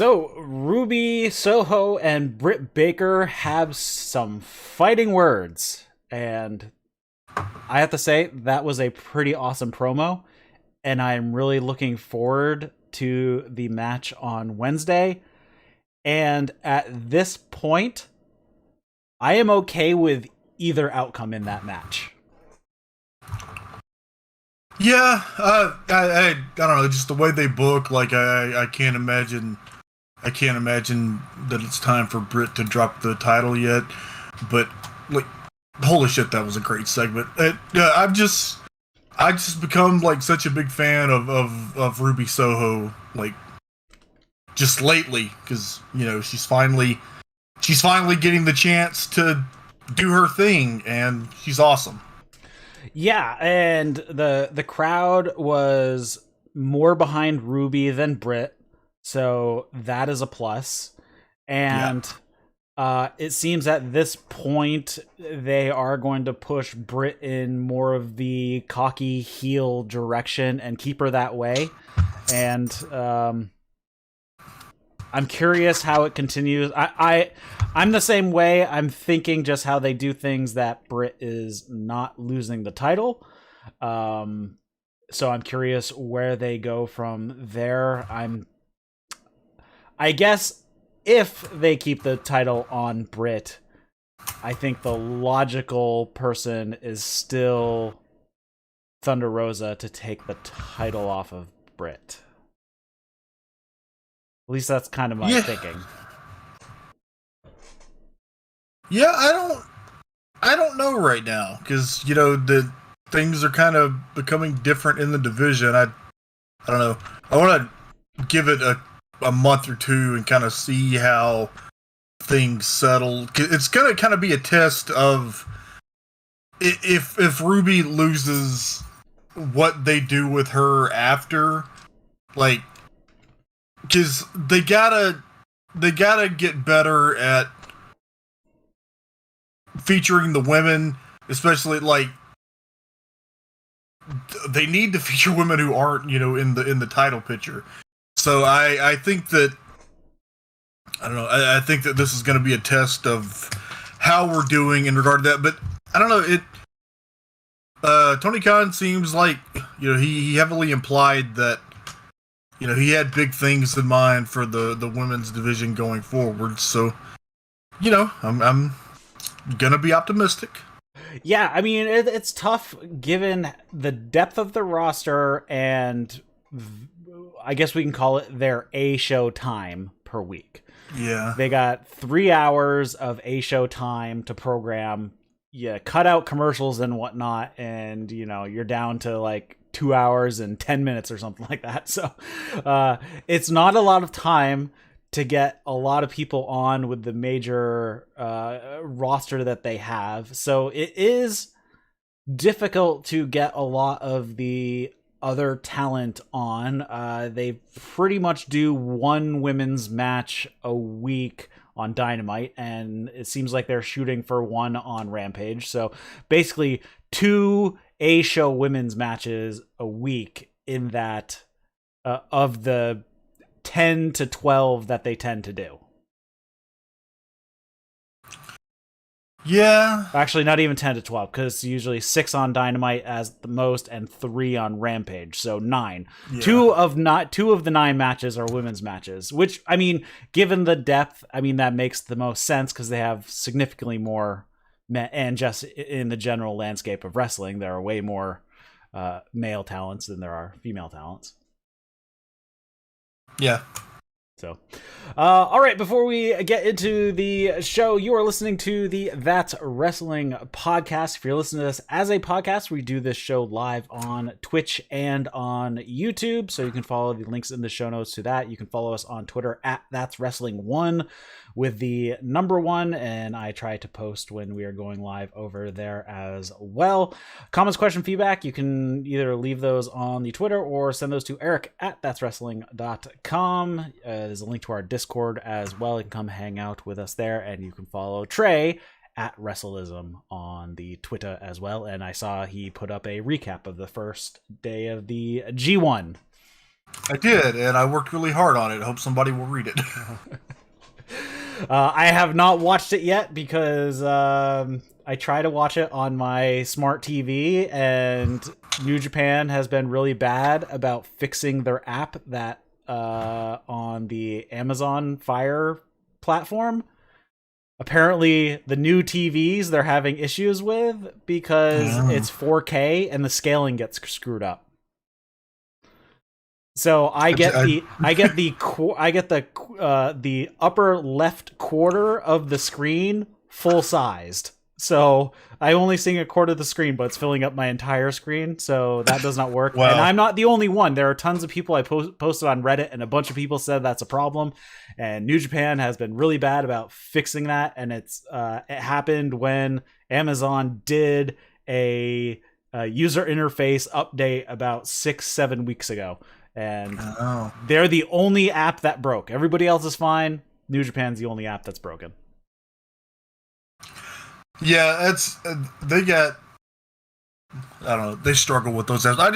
So, Ruby Soho and Britt Baker have some fighting words. And I have to say, that was a pretty awesome promo. And I'm really looking forward to the match on Wednesday. And at this point, I am okay with either outcome in that match. Yeah, I don't know, just the way they book, like I can't imagine that it's time for Britt to drop the title yet. But like, holy shit, that was a great segment. I just become like such a big fan of Ruby Soho, like just lately, because she's finally getting the chance to do her thing, and she's awesome. Yeah, and the crowd was more behind Ruby than Britt, so that is a plus. And it seems at this point they are going to push Britt in more of the cocky heel direction and keep her that way. And I'm curious how it continues. I'm the same way. I'm thinking just how they do things that Britt is not losing the title. So I'm curious where they go from there. I guess if they keep the title on Britt, I think the logical person is still Thunder Rosa to take the title off of Britt. At least that's kind of my thinking. Yeah, I don't know right now, because the things are kind of becoming different in the division. I don't know. I want to give it a month or two and kind of see how things settle. It's gonna kind of be a test of if Ruby loses, what they do with her after, like, because they gotta get better at featuring the women, especially, like, they need to feature women who aren't in the title picture. So I think that I think that this is going to be a test of how we're doing in regard to that. But I don't know, Tony Khan seems like he heavily implied that he had big things in mind for the women's division going forward. So I'm gonna be optimistic. Yeah, I mean, it's tough given the depth of the roster, and I guess we can call it their A-show time per week. Yeah. They got 3 hours of A-show time to program. Yeah, cut out commercials and whatnot, and you're down to like 2 hours and 10 minutes or something like that. So it's not a lot of time to get a lot of people on with the major roster that they have. So it is difficult to get a lot of the other talent on. They pretty much do one women's match a week on Dynamite, and it seems like they're shooting for one on Rampage. So basically 2 A-show women's matches a week in that of the 10 to 12 that they tend to do. Yeah. Actually, not even 10 to 12, because it's usually 6 on Dynamite as the most and 3 on Rampage. So 9. Yeah. Two of the 9 matches are women's matches, which, I mean, given the depth, I mean, that makes the most sense because they have significantly more and just in the general landscape of wrestling, there are way more male talents than there are female talents. Yeah. So, all right, before we get into the show, you are listening to the That's Wrestling podcast. If you're listening to this as a podcast, we do this show live on Twitch and on YouTube, so you can follow the links in the show notes to that. You can follow us on Twitter at That's Wrestling 1 with the number 1, and I try to post when we are going live over there as well. Comments, question, feedback, you can either leave those on the Twitter or send those to Eric at that'swrestling.com. There's a link to our Discord as well. You can come hang out with us there, and you can follow Trae at Wrestleism on the Twitter as well. And I saw he put up a recap of the first day of the G1. I did, and I worked really hard on it. I hope somebody will read it. I have not watched it yet because I try to watch it on my smart TV, and New Japan has been really bad about fixing their app that on the Amazon Fire platform. Apparently, the new TVs they're having issues with because it's 4K and the scaling gets screwed up. So I get the upper left quarter of the screen full sized. So I only seeing a quarter of the screen, but it's filling up my entire screen. So that does not work. Wow. And I'm not the only one. There are tons of people I posted on Reddit, and a bunch of people said that's a problem. And New Japan has been really bad about fixing that. And it happened when Amazon did a user interface update about 6-7 weeks ago. And they're the only app that broke. Everybody else is fine. New Japan's the only app that's broken. Yeah, they got. I don't know. They struggle with those apps. I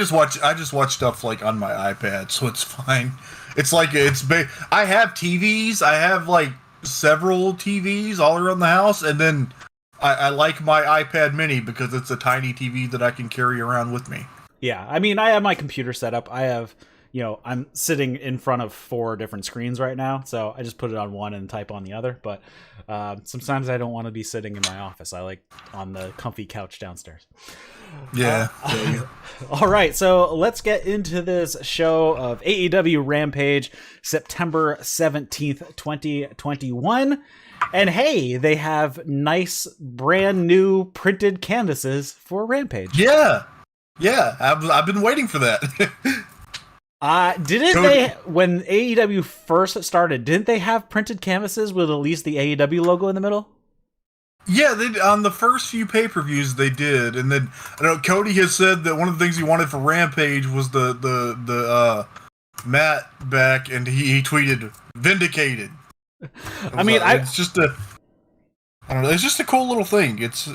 just watch stuff like on my iPad, so it's fine. It's like I have TVs. I have like several TVs all around the house, and then I like my iPad Mini because it's a tiny TV that I can carry around with me. Yeah, I mean, I have my computer set up. I have, I'm sitting in front of 4 different screens right now, so I just put it on one and type on the other. But sometimes I don't want to be sitting in my office. I like on the comfy couch downstairs. Yeah. All right, so let's get into this show of AEW Rampage, September 17th, 2021. And hey, they have nice, brand new printed canvases for Rampage. Yeah. I've been waiting for that. When AEW first started, didn't they have printed canvases with at least the AEW logo in the middle? Yeah, they on the first few pay-per-views they did, and then I know Cody has said that one of the things he wanted for Rampage was the mat back, and he tweeted "vindicated." It's just a cool little thing. It's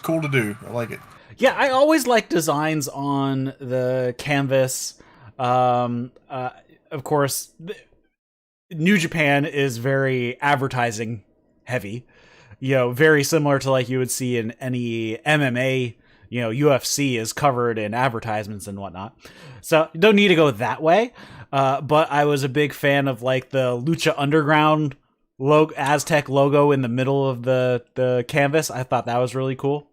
cool to do. I like it. Yeah, I always like designs on the canvas. Of course, New Japan is very advertising heavy. Very similar to like you would see in any MMA. UFC is covered in advertisements and whatnot. So you don't need to go that way. But I was a big fan of like the Lucha Underground Aztec logo in the middle of the canvas. I thought that was really cool.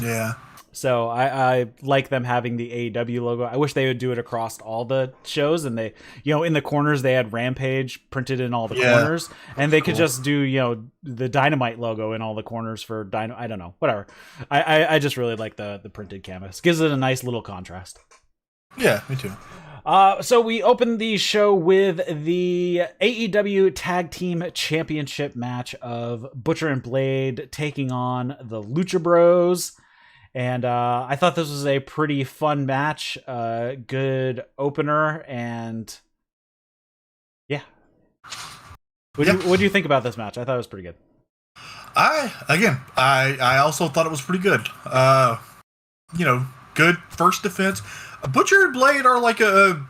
Yeah. So I like them having the AEW logo. I wish they would do it across all the shows, and they, in the corners they had Rampage printed in all the corners, and they could just do, the Dynamite logo in all the corners for I don't know, whatever. I just really like the printed canvas. Gives it a nice little contrast. Yeah, me too. So we opened the show with the AEW Tag Team Championship match of Butcher and Blade taking on the Lucha Bros. And I thought this was a pretty fun match, good opener, and yeah. What do you think about this match? I thought it was pretty good. I also thought it was pretty good. Good first defense. Butcher and Blade are like a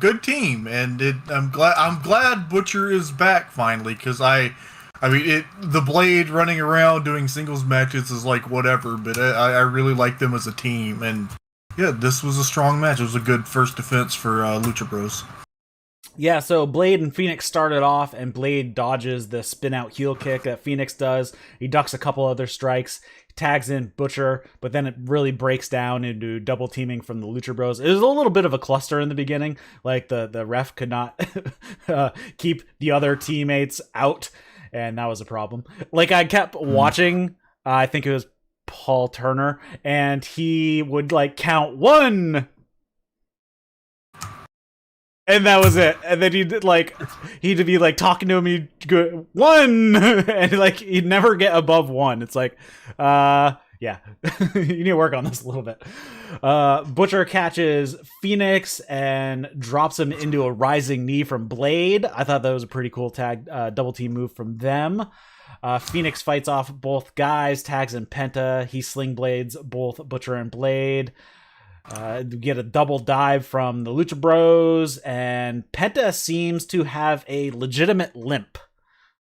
good team, and I'm glad Butcher is back finally, because the Blade running around doing singles matches is like whatever, but I really like them as a team, and yeah, this was a strong match. It was a good first defense for Lucha Bros. Yeah, so Blade and Phoenix started off, and Blade dodges the spin-out heel kick that Phoenix does. He ducks a couple other strikes, tags in Butcher, but then it really breaks down into double teaming from the Lucha Bros. It was a little bit of a cluster in the beginning, like the ref could not keep the other teammates out, and that was a problem. Like, I kept watching, I think it was Paul Turner, and he would like count 1, and that was it. And then he'd be like talking to him, he'd go 1, and like he'd never get above 1. It's like, yeah, you need to work on this a little bit. Butcher catches Phoenix and drops him into a rising knee from Blade. I thought that was a pretty cool tag, double team move from them. Phoenix fights off both guys, tags in Penta. He sling blades both Butcher and Blade. We get a double dive from the Lucha Bros, and Penta seems to have a legitimate limp.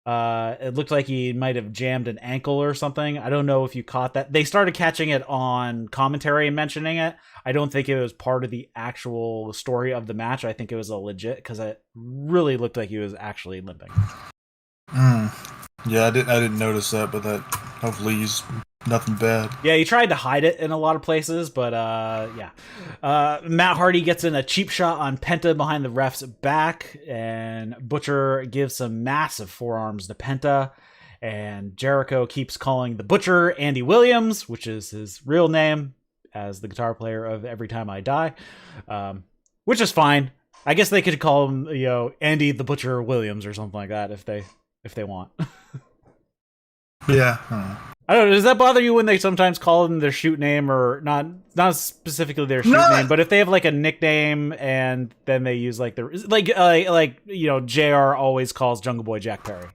It looked like he might have jammed an ankle or something. I don't know if you caught that. They started catching it on commentary and mentioning it. I don't think it was part of the actual story of the match. I think it was a legit, because it really looked like he was actually limping. Yeah, I didn't notice that, but that hopefully he's nothing bad. Yeah, he tried to hide it in a lot of places, but yeah. Matt Hardy gets in a cheap shot on Penta behind the ref's back, and Butcher gives some massive forearms to Penta, and Jericho keeps calling the Butcher Andy Williams, which is his real name, as the guitar player of Every Time I Die, which is fine. I guess they could call him, Andy the Butcher Williams or something like that if they want. Yeah. I don't know. Does that bother you when they sometimes call them their shoot name, or not specifically their shoot name, but if they have like a nickname and then they use like their JR always calls Jungle Boy Jack Perry.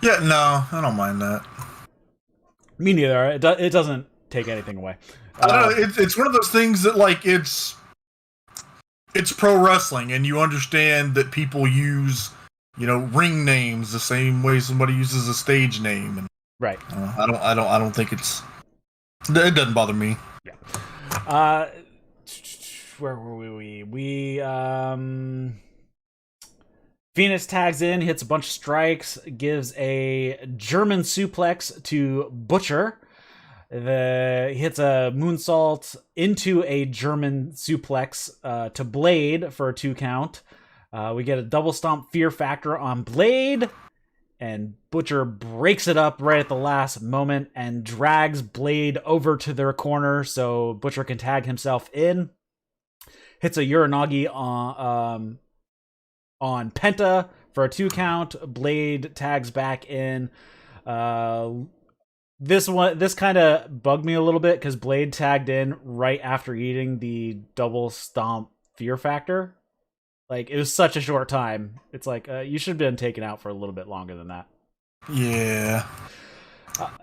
Yeah, no, I don't mind that. Me neither. It doesn't take anything away. I don't know. It's one of those things that like it's pro wrestling, and you understand that people use ring names the same way somebody uses a stage name, and right. I don't think it doesn't bother me. Yeah. Where were we? Phoenix tags in, hits a bunch of strikes, gives a German suplex to Butcher. He hits a moonsault into a German suplex to Blade for a 2 count. We get a double stomp Fear Factor on Blade, and Butcher breaks it up right at the last moment and drags Blade over to their corner so Butcher can tag himself in. Hits a Uranagi on Penta for a 2 count. Blade tags back in. This kind of bugged me a little bit because Blade tagged in right after eating the double stomp Fear Factor. Like, it was such a short time. It's like, you should have been taken out for a little bit longer than that. Yeah.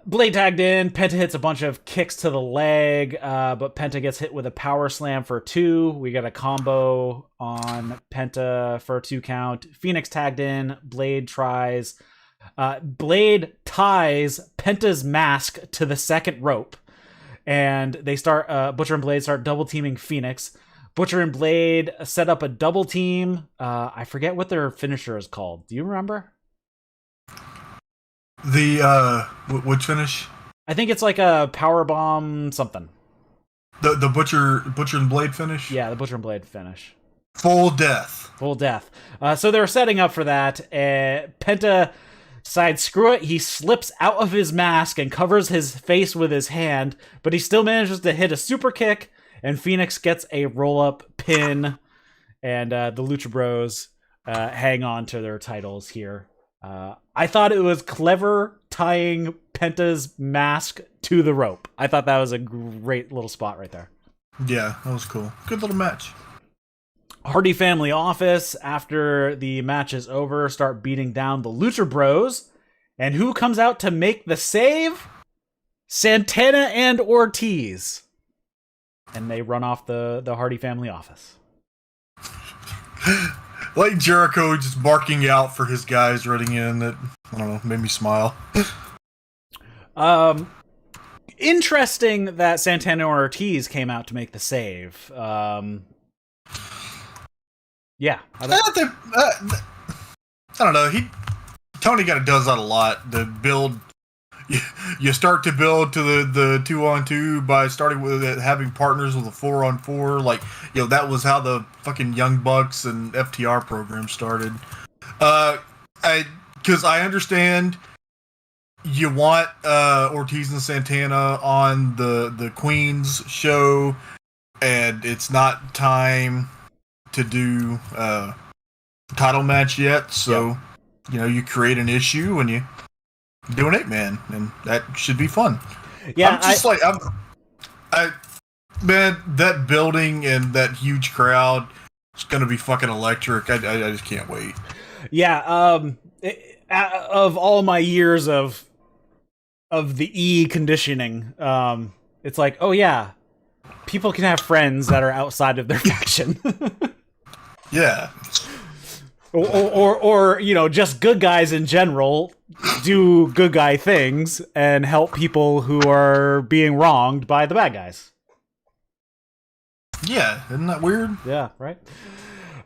Blade tagged in. Penta hits a bunch of kicks to the leg, but Penta gets hit with a power slam for 2. We got a combo on Penta for a 2 count. Phoenix tagged in. Blade ties Penta's mask to the second rope, and they start Butcher and Blade start double teaming Phoenix. Butcher and Blade set up a double team. I forget what their finisher is called. Do you remember? The which finish? I think it's like a powerbomb something. The Butcher and Blade finish? Yeah, the Butcher and Blade finish. Full death. Full death. So they were setting up for that. Penta decides, screw it. He slips out of his mask and covers his face with his hand, but he still manages to hit a super kick, and Phoenix gets a roll-up pin, and the Lucha Bros hang on to their titles here. I thought it was clever tying Penta's mask to the rope. I thought that was a great little spot right there. Yeah, that was cool. Good little match. Hardy Family Office, after the match is over, start beating down the Lucha Bros. And who comes out to make the save? Santana and Ortiz. And they run off the Hardy Family Office. Like Jericho just barking out for his guys running in, that, I don't know, made me smile. Interesting that Santana and Ortiz came out to make the save. Yeah. I don't know. Tony kind of does that a lot. The build, you start to build to the 2-on-2 by starting with having partners with a 4-on-4. Like, that was how the fucking Young Bucks and FTR program started. Because I understand you want Ortiz and Santana on the Queen's show, and it's not time to do title match yet, so you create an issue and you do an 8-man, and that should be fun. Yeah, man, that building and that huge crowd is gonna be fucking electric. I just can't wait. Yeah, of all my years of the E conditioning, it's like, oh yeah, people can have friends that are outside of their faction. Yeah. Or you know, just good guys in general do good guy things and help people who are being wronged by the bad guys. Yeah, isn't that weird? Yeah, right.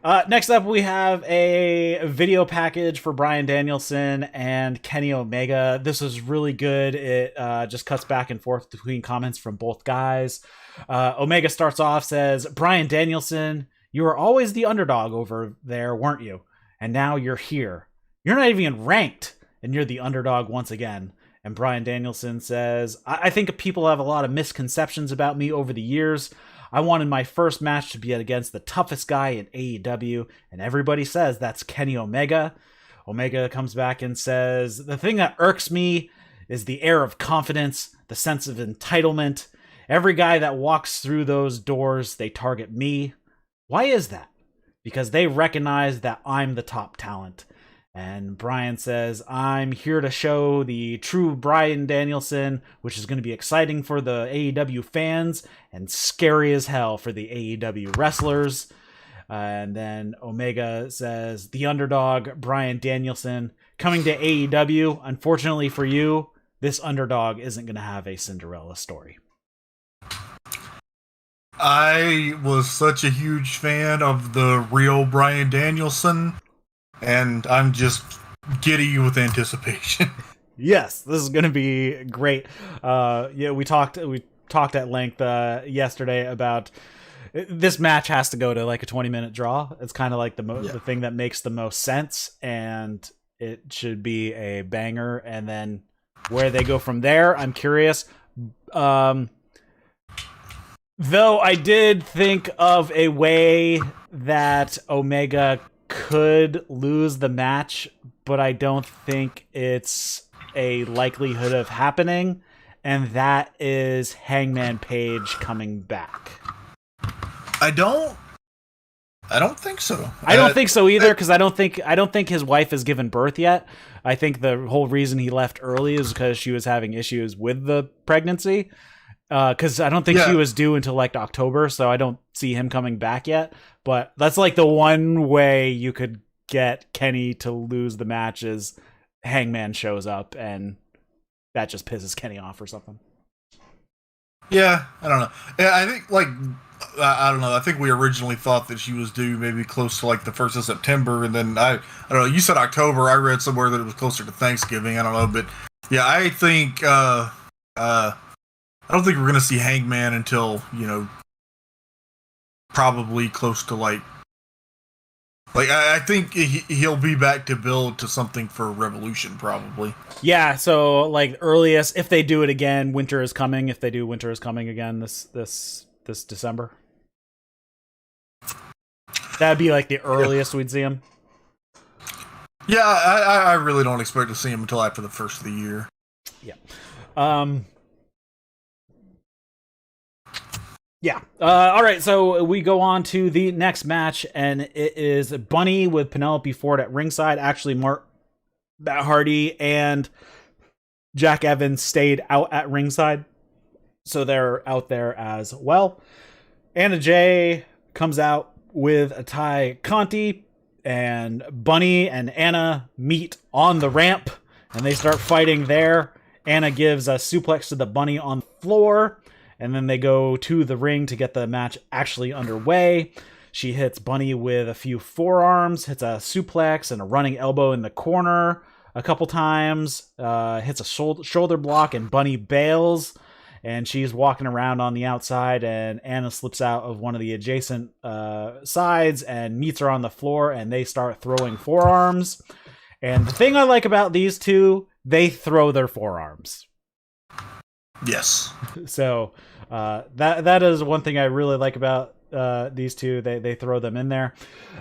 Next up, we have a video package for Bryan Danielson and Kenny Omega. This is really good. It just cuts back and forth between comments from both guys. Omega starts off, says, "Bryan Danielson, you were always the underdog over there, weren't you? And now you're here. You're not even ranked, and you're the underdog once again." And Bryan Danielson says, I think people have a lot of misconceptions about me over the years. I wanted my first match to be against the toughest guy in AEW, and everybody says that's Kenny Omega." Omega comes back and says, "The thing that irks me is the air of confidence, the sense of entitlement. Every guy that walks through those doors, they target me. Why is that? Because they recognize that I'm the top talent." And Bryan says, "I'm here to show the true Bryan Danielson, which is going to be exciting for the AEW fans and scary as hell for the AEW wrestlers." And then Omega says, "The underdog, Bryan Danielson, coming to AEW. Unfortunately for you, this underdog isn't going to have a Cinderella story." I was such a huge fan of the real Bryan Danielson, and I'm just giddy with anticipation. Yes, this is going to be great. Yeah, we talked at length yesterday about this match has to go to like a 20-minute draw. It's kind of like the thing that makes the most sense, and it should be a banger. And then where they go from there, I'm curious. Though I did think of a way that Omega could lose the match, but I don't think it's a likelihood of happening, and that is Hangman Page coming back. I don't think so. I don't think so either, because I don't think his wife has given birth yet. I think the whole reason he left early is because she was having issues with the pregnancy. Because I don't think she was due until like October, so I don't see him coming back yet. But that's like the one way you could get Kenny to lose the match is Hangman shows up, and that just pisses Kenny off or something. Yeah, I don't know. Yeah, I think I don't know. I think we originally thought that she was due maybe close to like the 1st of September, and then I don't know. You said October. I read somewhere that it was closer to Thanksgiving. I don't know, but yeah, I think I don't think we're going to see Hangman until, probably close to like I think he'll be back to build to something for Revolution, probably. Yeah, so like earliest, if they do it again, Winter is Coming. If they do Winter is Coming again this December. That'd be like the earliest we'd see him. Yeah, I really don't expect to see him until after the first of the year. Yeah. Yeah. All right. So we go on to the next match, and it is Bunny with Penelope Ford at ringside. Actually, Matt Hardy and Jack Evans stayed out at ringside, so they're out there as well. Anna Jay comes out with a Ty Conti, and Bunny and Anna meet on the ramp, and they start fighting there. Anna gives a suplex to the Bunny on the floor. And then they go to the ring to get the match actually underway. She hits Bunny with a few forearms, hits a suplex and a running elbow in the corner a couple times, hits a shoulder block, and Bunny bails. And she's walking around on the outside, and Anna slips out of one of the adjacent sides and meets her on the floor, and they start throwing forearms. And the thing I like about these two, they throw their forearms. Yes. So that is one thing I really like about these two. They throw them in there.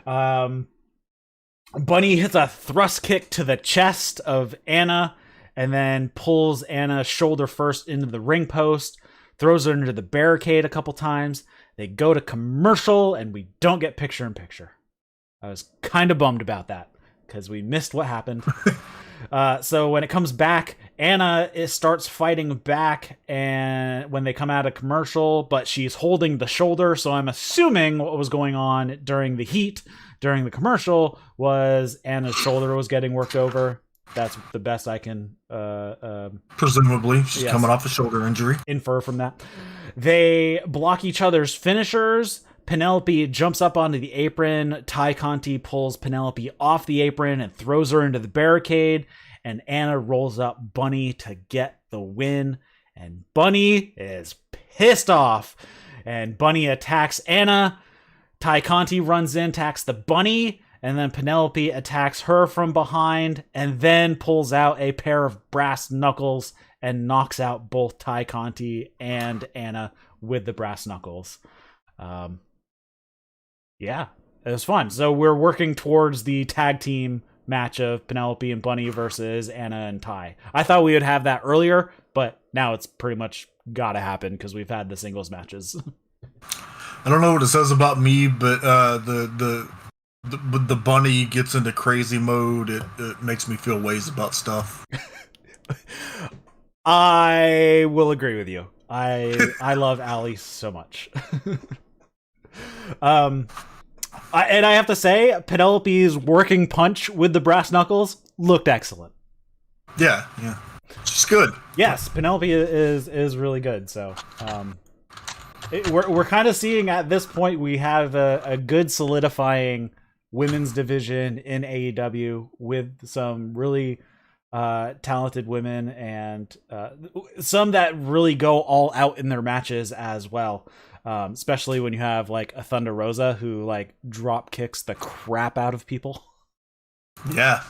Bunny hits a thrust kick to the chest of Anna and then pulls Anna shoulder first into the ring post, throws her into the barricade a couple times. They go to commercial, and we don't get picture-in-picture. I was kind of bummed about that because we missed what happened. So when it comes back, Anna starts fighting back and when they come out of commercial, but she's holding the shoulder. So I'm assuming what was going on during the heat, during the commercial, was Anna's shoulder was getting worked over. That's the best I can presumably she's coming off a shoulder injury. Infer from that. They block each other's finishers. Penelope jumps up onto the apron. Ty Conti pulls Penelope off the apron and throws her into the barricade. And Anna rolls up Bunny to get the win. And Bunny is pissed off. And Bunny attacks Anna. Ty Conti runs in, attacks the Bunny. And then Penelope attacks her from behind. And then pulls out a pair of brass knuckles and knocks out both Ty Conti and Anna with the brass knuckles. Yeah, it was fun. So we're working towards the tag team match of Penelope and Bunny versus Anna and Ty. I thought we would have that earlier, but now it's pretty much got to happen because we've had the singles matches. I don't know what it says about me, but the Bunny gets into crazy mode. It makes me feel ways about stuff. I will agree with you. I love Allie so much. And I have to say, Penelope's working punch with the brass knuckles looked excellent. Yeah. She's good. Yes, Penelope is really good. So, we're kind of seeing at this point we have a good solidifying women's division in AEW with some really talented women and some that really go all out in their matches as well. Especially when you have like a Thunder Rosa who like drop kicks the crap out of people. Yeah.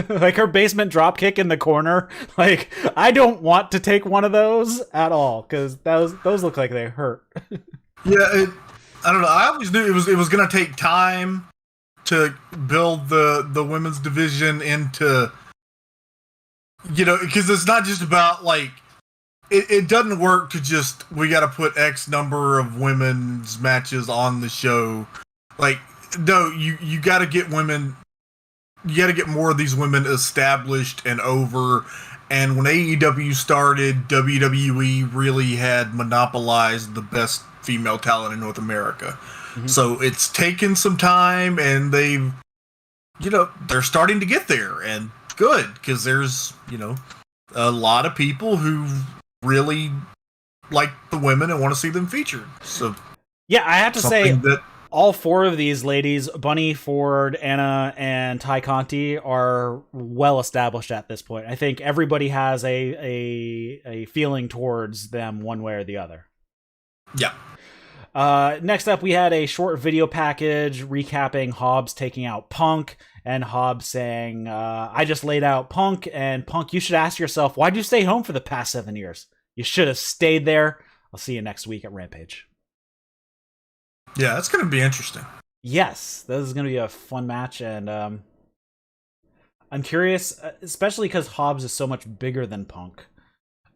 Like her basement drop kick in the corner. Like I don't want to take one of those at all because those look like they hurt. Yeah, I don't know. I always knew it was going to take time to build the women's division into, because it's not just about like. It doesn't work to just, we got to put X number of women's matches on the show. Like, no, you got to get women, you got to get more of these women established and over. And when AEW started, WWE really had monopolized the best female talent in North America. Mm-hmm. So it's taken some time and they're starting to get there. And good, because there's, a lot of people who really like the women and want to see them featured. So yeah, I have to say that all four of these ladies, Bunny, Ford, Anna, and Ty Conti, are well established at this point. I think everybody has a feeling towards them one way or the other. Yeah. Next up, we had a short video package recapping Hobbs taking out Punk, and Hobbs saying, I just laid out Punk, and Punk, you should ask yourself, why'd you stay home for the past 7 years? You should have stayed there. I'll see you next week at Rampage. Yeah, that's going to be interesting. Yes, this is going to be a fun match, and I'm curious, especially because Hobbs is so much bigger than Punk.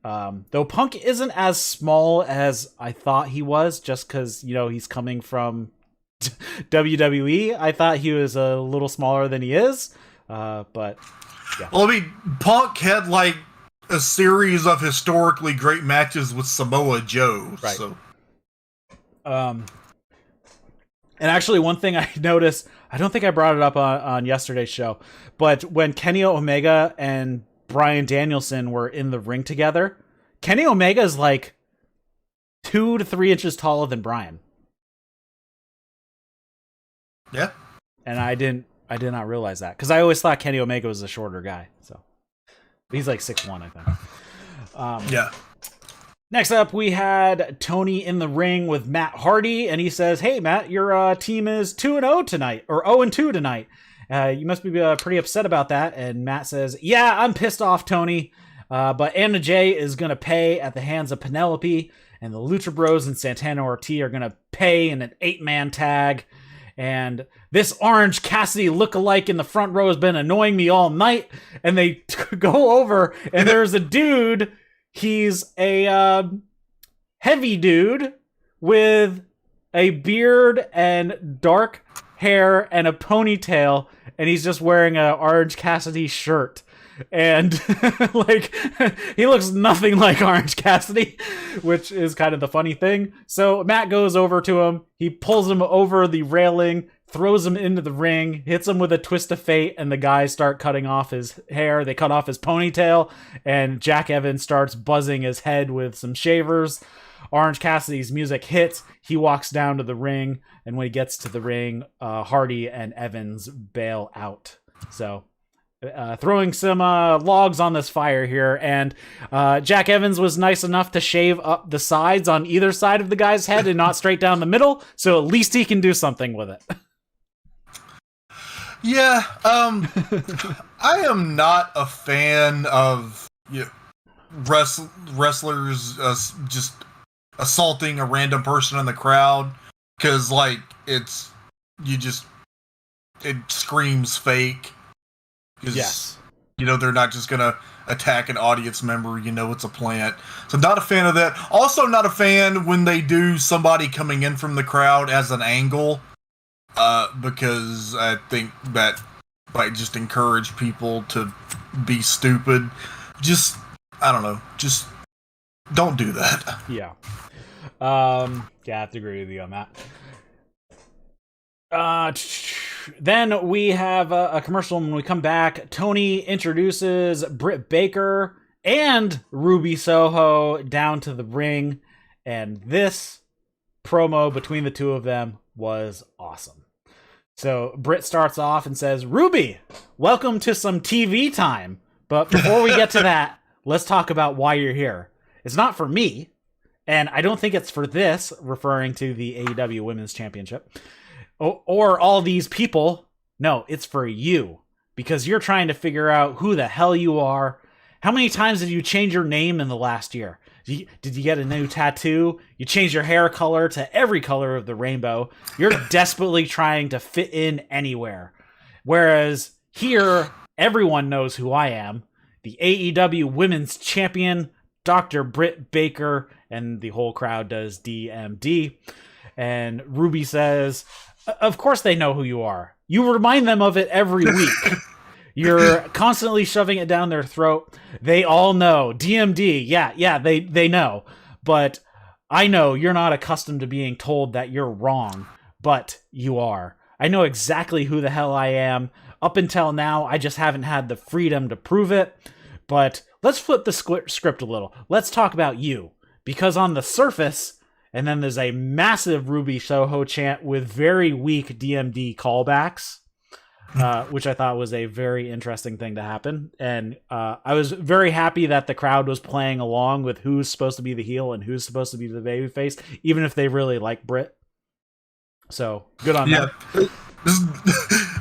Though Punk isn't as small as I thought he was, just because, he's coming from WWE. I thought he was a little smaller than he is, but yeah. Well, I mean, Punk had like a series of historically great matches with Samoa Joe, right? So, and actually, one thing I noticed, I don't think I brought it up on yesterday's show, but when Kenny Omega and Bryan Danielson were in the ring together, Kenny Omega is like 2 to 3 inches taller than Bryan. Yeah. And I did not realize that because I always thought Kenny Omega was a shorter guy. So he's like 6'1", I think. Yeah. Next up, we had Tony in the ring with Matt Hardy, and he says, "Hey, Matt, your team is 2-0 tonight, or 0-2 tonight. You must be pretty upset about that." And Matt says, "Yeah, I'm pissed off, Tony. But Anna Jay is going to pay at the hands of Penelope, and the Lucha Bros and Santana Ortiz are going to pay in an 8-man tag. And this Orange Cassidy lookalike in the front row has been annoying me all night." And they go over, and there's a dude. He's a heavy dude with a beard and dark hair and a ponytail, and he's just wearing an Orange Cassidy shirt. and like he looks nothing like Orange Cassidy, which is kind of the funny thing. So Matt goes over to him, he pulls him over the railing, throws him into the ring, hits him with a twist of fate, and the guys start cutting off his hair. They cut off his ponytail, and Jack Evans starts buzzing his head with some shavers. Orange Cassidy's music hits. He walks down to the ring, and when he gets to the ring, Hardy and Evans bail out. So, throwing some logs on this fire here, and Jack Evans was nice enough to shave up the sides on either side of the guy's head and not straight down the middle, so at least he can do something with it. Yeah, I am not a fan of wrestlers just assaulting a random person in the crowd, because like it screams fake. Yes, they're not just gonna attack an audience member. It's a plant. So not a fan of that. Also not a fan when they do somebody coming in from the crowd as an angle, because I think that might just encourage people to be stupid. I don't know. Just don't do that. Yeah. I have to agree with you on that. Then we have a commercial. When we come back, Tony introduces Britt Baker and Ruby Soho down to the ring, and this promo between the two of them was awesome. So Britt starts off and says, "Ruby, welcome to some TV time. But before we get to that, let's talk about why you're here. It's not for me, and I don't think it's for this," referring to the AEW Women's Championship, "or all these people. No, it's for you, because you're trying to figure out who the hell you are. How many times did you change your name in the last year? Did you get a new tattoo? You changed your hair color to every color of the rainbow. You're desperately trying to fit in anywhere. Whereas here, everyone knows who I am. The AEW Women's Champion, Dr. Britt Baker," and the whole crowd does DMD. And Ruby says, "Of course they know who you are. You remind them of it every week. You're constantly shoving it down their throat. They all know. DMD, yeah, they know. But I know you're not accustomed to being told that you're wrong, but you are. I know exactly who the hell I am. Up until now, I just haven't had the freedom to prove it. But let's flip the script a little. Let's talk about you. Because on the surface," and then there's a massive Ruby Soho chant with very weak DMD callbacks, which I thought was a very interesting thing to happen. And I was very happy that the crowd was playing along with who's supposed to be the heel and who's supposed to be the babyface, even if they really like Britt. So, good on them. This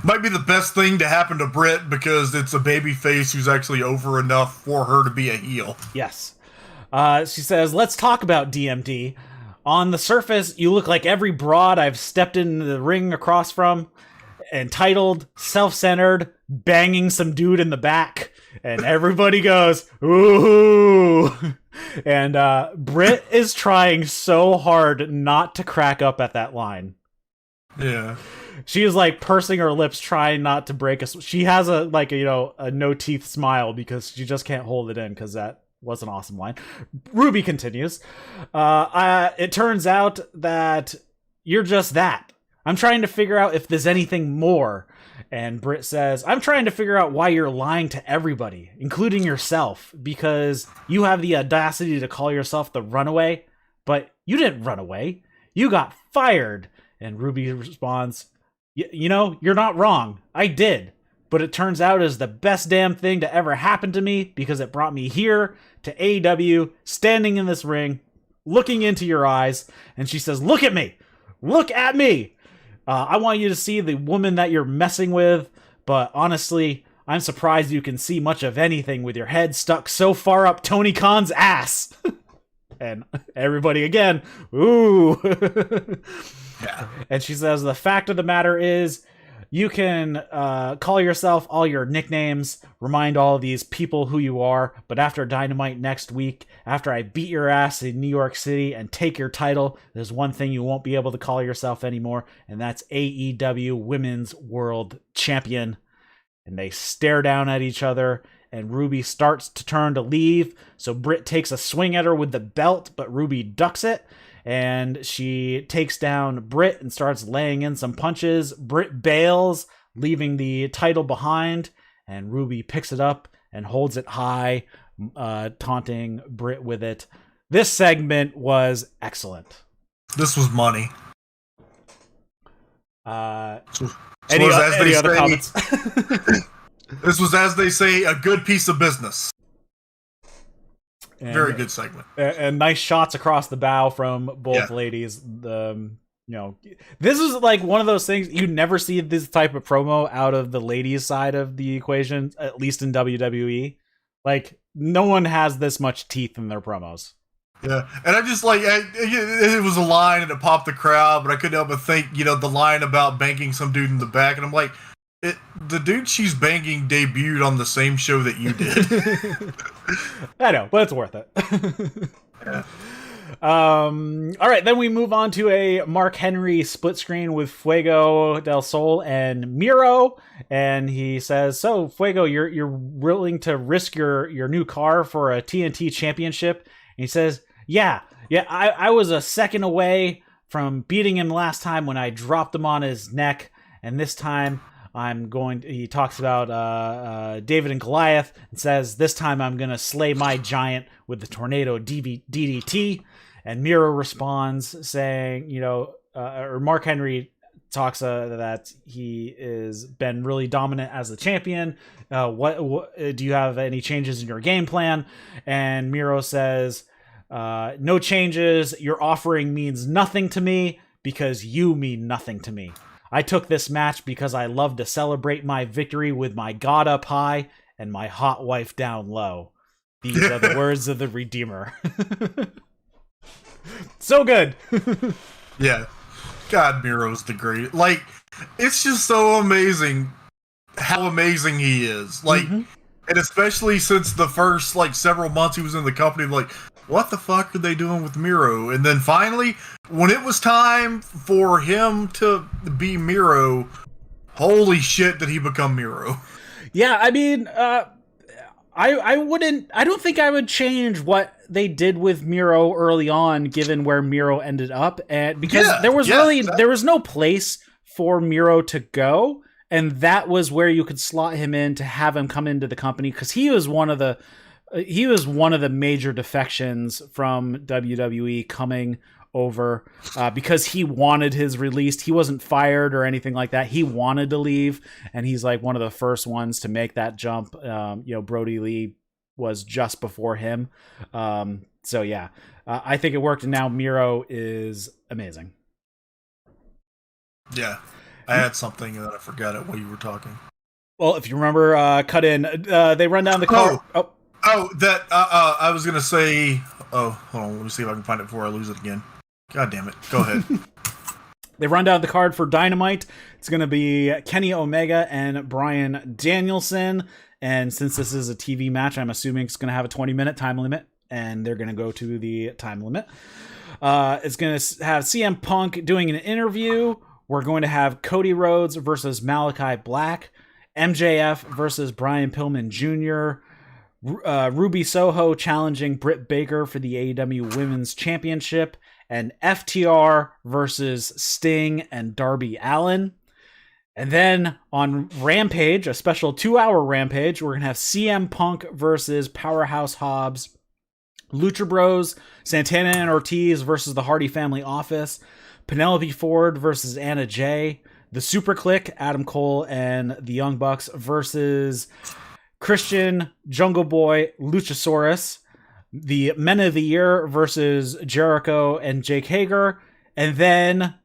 might be the best thing to happen to Britt, because it's a babyface who's actually over enough for her to be a heel. Yes. She says, "Let's talk about DMD. On the surface, you look like every broad I've stepped into the ring across from. Entitled, self-centered, banging some dude in the back." And everybody goes, "Ooh." And Britt is trying so hard not to crack up at that line. Yeah. She is like pursing her lips, trying not to break she has a no teeth smile, because she just can't hold it in, because that was an awesome line. Ruby continues, "It turns out that you're just that. I'm trying to figure out if there's anything more." And Britt says, "I'm trying to figure out why you're lying to everybody, including yourself, because you have the audacity to call yourself the Runaway, but you didn't run away. You got fired." And Ruby responds, "You're not wrong. I did. But it turns out it's the best damn thing to ever happen to me, because it brought me here to AEW, standing in this ring, looking into your eyes." And she says, "Look at me. Look at me. I want you to see the woman that you're messing with, but honestly, I'm surprised you can see much of anything with your head stuck so far up Tony Khan's ass." And everybody again, "Ooh." Yeah. And she says, "The fact of the matter is, you can call yourself all your nicknames, remind all these people who you are, but after Dynamite next week, after I beat your ass in New York City and take your title, there's one thing you won't be able to call yourself anymore, and that's AEW Women's World Champion." And they stare down at each other, and Ruby starts to turn to leave. So Britt takes a swing at her with the belt, but Ruby ducks it. And she takes down Britt and starts laying in some punches. Britt bails, leaving the title behind, and Ruby picks it up and holds it high, taunting Britt with it. This segment was excellent. This was money. Any other comments? This was, as they say, a good piece of business. Very good segment. And nice shots across the bow from both ladies. This is like one of those things you never see this type of promo out of the ladies' side of the equation, at least in WWE. Like, no one has this much teeth in their promos. Yeah, and I just it was a line and it popped the crowd, but I couldn't help but think, the line about banking some dude in the back, and I'm like, the dude she's banging debuted on the same show that you did. I know, but it's worth it. Yeah. All right, then we move on to a Mark Henry split screen with Fuego del Sol and Miro, and he says, "So Fuego, you're willing to risk your new car for a TNT championship?" And he says, "Yeah, I was a second away from beating him last time when I dropped him on his neck, and this time I'm going to," he talks about David and Goliath and says, "This time I'm going to slay my giant with the tornado DDT." And Miro responds saying, or Mark Henry talks that he is been really dominant as the champion. What do you have any changes in your game plan? And Miro says, "No changes. Your offering means nothing to me because you mean nothing to me. I took this match because I love to celebrate my victory with my God up high and my hot wife down low. These are the words of the Redeemer." So good. Yeah. God, Miro's the great. Like, it's just so amazing how amazing he is. Like, and especially since the first, several months he was in the company, what the fuck are they doing with Miro? And then finally, when it was time for him to be Miro, holy shit did he become Miro. Yeah, I mean, I don't think I would change what they did with Miro early on, given where Miro ended up, and because there was no place for Miro to go, and that was where you could slot him in to have him come into the company, because he was one of the major defections from WWE coming over, because he wanted his release. He wasn't fired or anything like that. He wanted to leave, and he's like one of the first ones to make that jump. Brody Lee was just before him. So yeah, I think it worked, and now Miro is amazing. Yeah, I had something that I forgot it while you were talking. Well, if you remember, cut in. They run down the card. I was gonna say. Oh, hold on. Let me see if I can find it before I lose it again. God damn it. Go ahead. They run down the card for Dynamite. It's going to be Kenny Omega and Bryan Danielson. And since this is a TV match, I'm assuming it's going to have a 20-minute time limit. And they're going to go to the time limit. It's going to have CM Punk doing an interview. We're going to have Cody Rhodes versus Malachi Black. MJF versus Brian Pillman Jr., Ruby Soho challenging Britt Baker for the AEW Women's Championship, and FTR versus Sting and Darby Allin. And then on Rampage, a special 2-hour Rampage, we're going to have CM Punk versus Powerhouse Hobbs, Lucha Bros, Santana and Ortiz versus the Hardy Family Office, Penelope Ford versus Anna Jay, the Super Click, Adam Cole and the Young Bucks versus Christian, Jungle Boy, Luchasaurus, the Men of the Year versus Jericho and Jake Hager. And then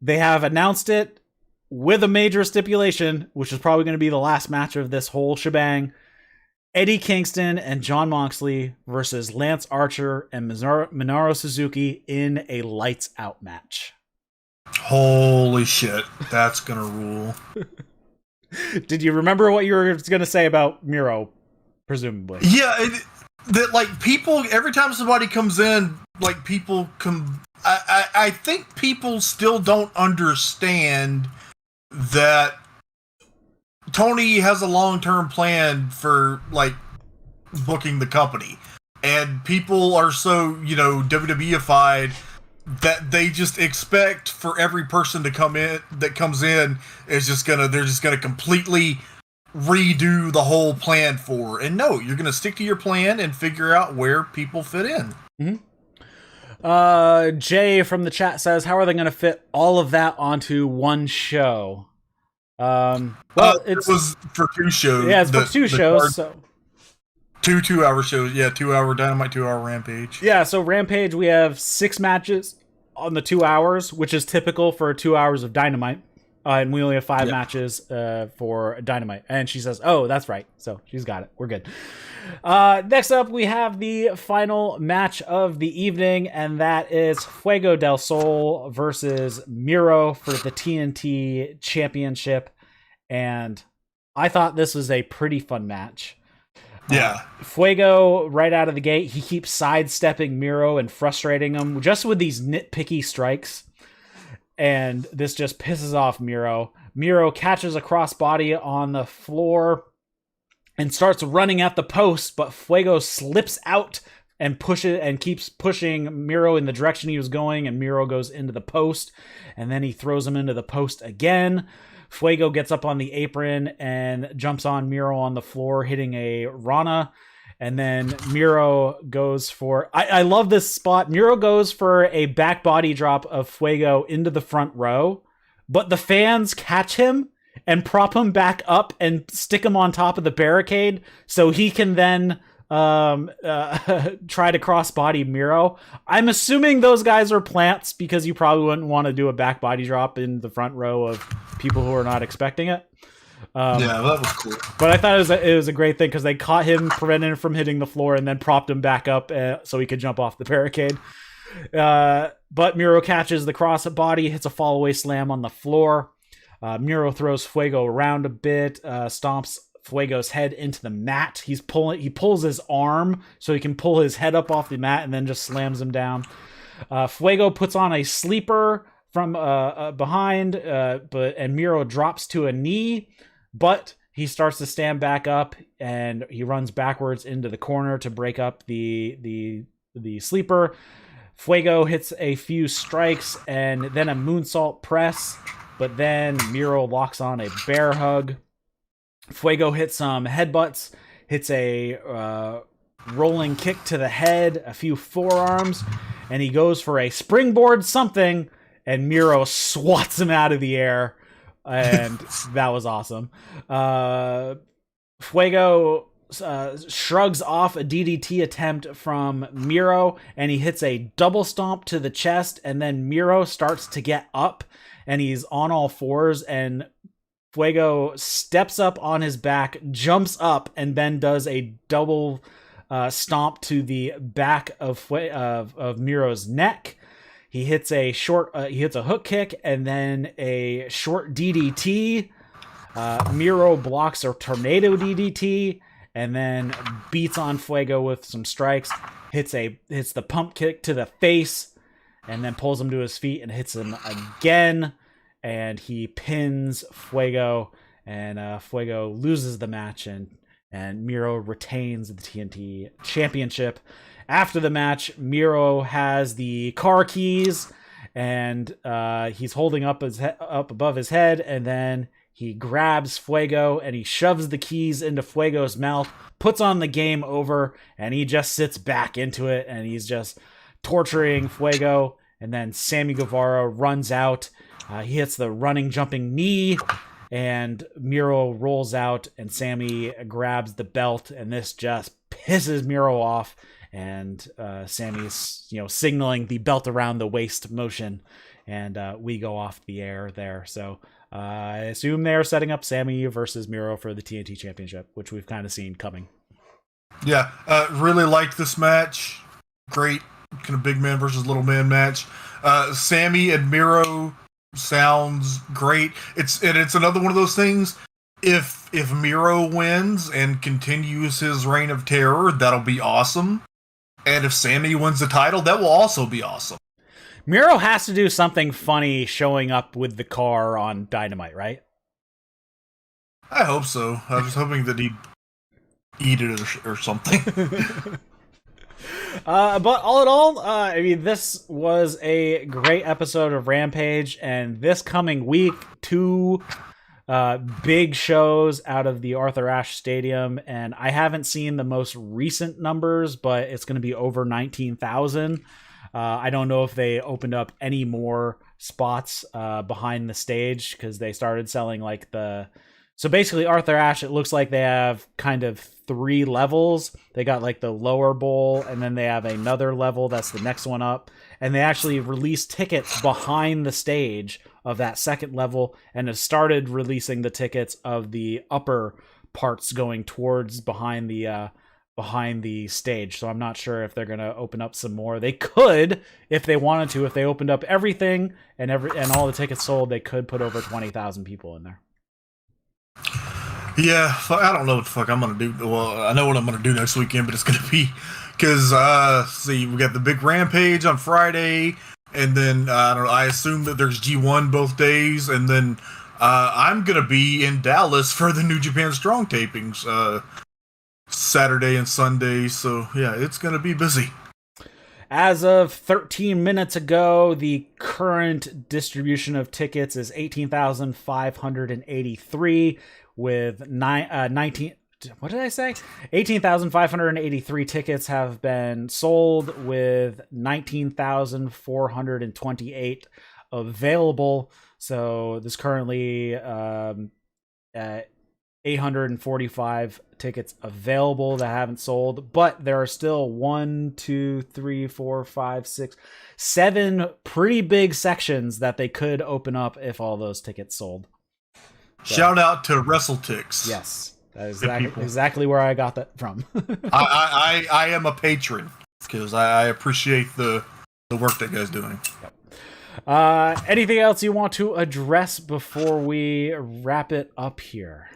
they have announced it with a major stipulation, which is probably going to be the last match of this whole shebang. Eddie Kingston and Jon Moxley versus Lance Archer and Minoru Suzuki in a lights out match. Holy shit. That's going to rule. Did you remember what you were going to say about Miro, presumably? Yeah, people, every time somebody comes in, people come... I think people still don't understand that Tony has a long-term plan for, booking the company. And people are so, WWEified that they just expect for every person to come in that comes in they're just gonna completely redo the whole plan for. And no, you're gonna stick to your plan and figure out where people fit in. Mm-hmm. Jay from the chat says, how are they gonna fit all of that onto one show? It was for 2 shows. Yeah, it's for 2 shows. So 2-hour shows. Yeah, 2-hour Dynamite, 2-hour Rampage. Yeah, so Rampage, we have 6 matches on the 2 hours, which is typical for 2 hours of Dynamite. And we only have 5 matches for Dynamite. And she says, oh, that's right. So she's got it. We're good. Next up, we have the final match of the evening, and that is Fuego del Sol versus Miro for the TNT Championship. And I thought this was a pretty fun match. Yeah. Fuego, right out of the gate, he keeps sidestepping Miro and frustrating him just with these nitpicky strikes. And this just pisses off Miro. Miro catches a crossbody on the floor and starts running at the post, but Fuego slips out and keeps pushing Miro in the direction he was going, and Miro goes into the post, and then he throws him into the post again. Fuego gets up on the apron and jumps on Miro on the floor, hitting a Rana. And then Miro goes for... I love this spot. Miro goes for a back body drop of Fuego into the front row, but the fans catch him and prop him back up and stick him on top of the barricade so he can then try to crossbody Miro. I'm assuming those guys are plants because you probably wouldn't want to do a back body drop in the front row of people who are not expecting it. Yeah, that was cool. But I thought it was a great thing because they caught him, prevented him from hitting the floor, and then propped him back up so he could jump off the barricade. But Miro catches the crossbody, hits a fallaway slam on the floor. Miro throws Fuego around a bit, stomps Fuego's head into the mat. He pulls his arm so he can pull his head up off the mat and then just slams him down. Fuego puts on a sleeper from behind, and Miro drops to a knee, but he starts to stand back up and he runs backwards into the corner to break up the sleeper. Fuego hits a few strikes and then a moonsault press, but then Miro locks on a bear hug. Fuego hits some headbutts, hits a rolling kick to the head, a few forearms, and he goes for a springboard something, and Miro swats him out of the air, and that was awesome. Fuego shrugs off a DDT attempt from Miro, and he hits a double stomp to the chest, and then Miro starts to get up, and he's on all fours, and Fuego steps up on his back, jumps up, and then does a double stomp to the back of Miro's neck. He hits a hook kick and then a short DDT. Miro blocks a tornado DDT and then beats on Fuego with some strikes. Hits the pump kick to the face and then pulls him to his feet and hits him again. And he pins Fuego, and Fuego loses the match, and Miro retains the TNT Championship. After the match, Miro has the car keys, and he's holding up above his head, and then he grabs Fuego, and he shoves the keys into Fuego's mouth, puts on the game over, and he just sits back into it, and he's just torturing Fuego. And then Sammy Guevara runs out. He hits the running, jumping knee, and Miro rolls out, and Sammy grabs the belt, and this just pisses Miro off. And Sammy's, signaling the belt around the waist motion, and we go off the air there. So I assume they're setting up Sammy versus Miro for the TNT Championship, which we've kind of seen coming. Yeah, really liked this match. Great kind of big man versus little man match. Sammy and Miro sounds great. It's another one of those things. If Miro wins and continues his reign of terror, that'll be awesome. And if Sammy wins the title, that will also be awesome. Miro has to do something funny showing up with the car on Dynamite, right? I hope so. I was hoping that he'd eat it or something. But all in all, I mean, this was a great episode of Rampage, and this coming week, 2 big shows out of the Arthur Ashe Stadium, and I haven't seen the most recent numbers, but it's going to be over 19,000. I don't know if they opened up any more spots behind the stage, because they started selling like so basically Arthur Ashe, it looks like they have kind of 3 levels. They got like the lower bowl, and then they have another level that's the next one up, and they actually released tickets behind the stage of that second level, and have started releasing the tickets of the upper parts going towards behind the stage. So I'm not sure if they're going to open up some more. They could, if they wanted to. If they opened up everything and all the tickets sold, they could put over 20,000 people in there. Yeah, I don't know what the fuck I'm gonna do. Well, I know what I'm gonna do next weekend, but it's gonna be because see, we got the big Rampage on Friday, and then I don't know. I assume that there's G1 both days, and then I'm gonna be in Dallas for the New Japan Strong tapings Saturday and Sunday. So yeah, it's gonna be busy. As of 13 minutes ago, the current distribution of tickets is 18,583 with 19. What did I say? 18,583 tickets have been sold, with 19,428 available. So there's currently 845 tickets available that haven't sold, but there are still 7 pretty big sections that they could open up if all those tickets sold. So, shout out to WrestleTix. Yes, that is exactly where I got that from. I am a patron because I appreciate the work that guy's doing. Yep. Anything else you want to address before we wrap it up here?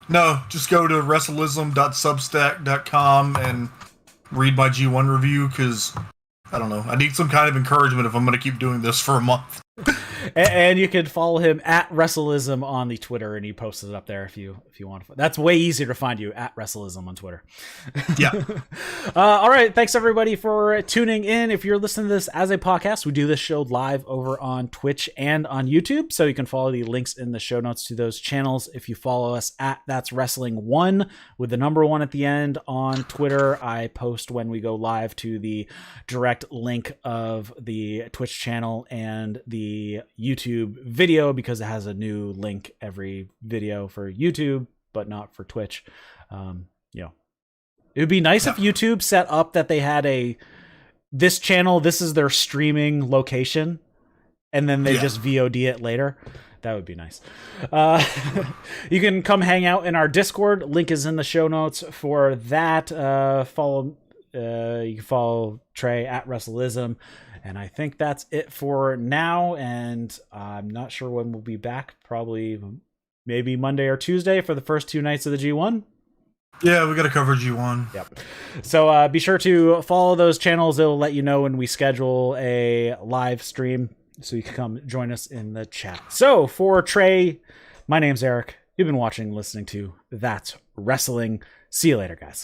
No, just go to wrestleism.substack.com and read my G1 review, because, I don't know, I need some kind of encouragement if I'm going to keep doing this for a month. And you can follow him at WrestleIsm on the Twitter, and he posts it up there if you want to. That's way easier to find you at WrestleIsm on Twitter. Yeah. All right. Thanks everybody for tuning in. If you're listening to this as a podcast, we do this show live over on Twitch and on YouTube, so you can follow the links in the show notes to those channels. If you follow us at That's Wrestling 1 with the number 1 at the end on Twitter, I post when we go live to the direct link of the Twitch channel and the YouTube video, because it has a new link every video for YouTube, but not for Twitch. It would be nice if YouTube set up that they had this channel, this is their streaming location, and then they just VOD it later. That would be nice. You can come hang out in our Discord. Link is in the show notes for that. You can follow Trae at WrestleIsm. And I think that's it for now. And I'm not sure when we'll be back. Probably maybe Monday or Tuesday for the first 2 nights of the G1. Yeah, we got to cover G1. Yep. So be sure to follow those channels. It'll let you know when we schedule a live stream, so you can come join us in the chat. So for Trae, my name's Eric. You've been watching and listening to That's Wrestling. See you later, guys.